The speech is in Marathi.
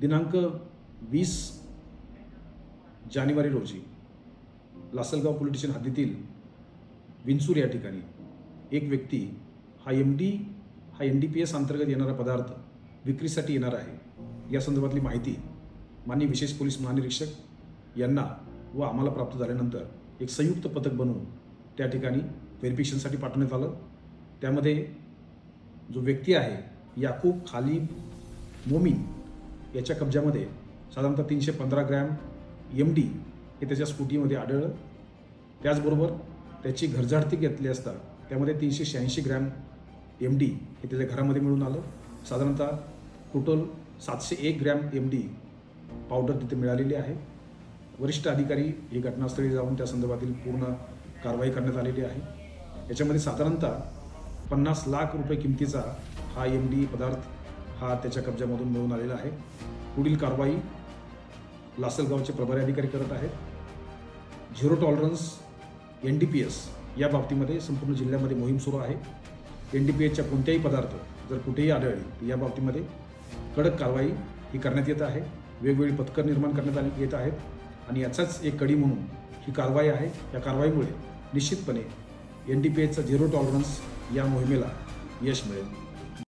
दिनांक 20 जानेवारी रोजी लासलगाव पोलीस स्टेशन हद्दीतील विंचूर या ठिकाणी एक व्यक्ती हा NDPS अंतर्गत येणारा पदार्थ विक्रीसाठी येणार आहे या संदर्भातली माहिती माननीय विशेष पोलीस महानिरीक्षक यांना व आम्हाला प्राप्त झाल्यानंतर एक संयुक्त पथक बनवून त्या ठिकाणी व्हेरिफिकेशनसाठी पाठवण्यात आलं। त्यामध्ये जो व्यक्ती आहे याकूब खालिद मोमीन याच्या कब्जामध्ये साधारणतः 315 ग्रॅम MD हे त्याच्या स्कूटीमध्ये आढळलं। त्याचबरोबर त्याची घरझाडती घेतली असता त्यामध्ये 386 ग्रॅम MD हे त्याच्या घरामध्ये मिळून आलं। साधारणतः टोटल 701 ग्रॅम MD पावडर तिथे मिळालेली आहे। वरिष्ठ अधिकारी ही घटनास्थळी जाऊन त्या संदर्भातील पूर्ण कारवाई करण्यात आलेली आहे। याच्यामध्ये साधारणतः 50 लाख रुपये किमतीचा हा MD पदार्थ हा त्याच्या कब्जामधून मिळून आलेला आहे। पुढील कारवाई लासलगावचे प्रभारी अधिकारी करत आहेत। झिरो टॉलरन्स NDPS या बाबतीमध्ये संपूर्ण जिल्ह्यामध्ये मोहीम सुरू आहे। NDPSच्या कोणत्याही पदार्थ जर कुठेही आढळले तर या बाबतीमध्ये कडक कारवाई ही करण्यात येत आहे। वेगवेगळी पथकं निर्माण करण्यात येत आहेत आणि याचाच एक कडी म्हणून ही कारवाई आहे। या कारवाईमुळे निश्चितपणे NDPSचा झिरो टॉलरन्स या मोहिमेला यश मिळेल।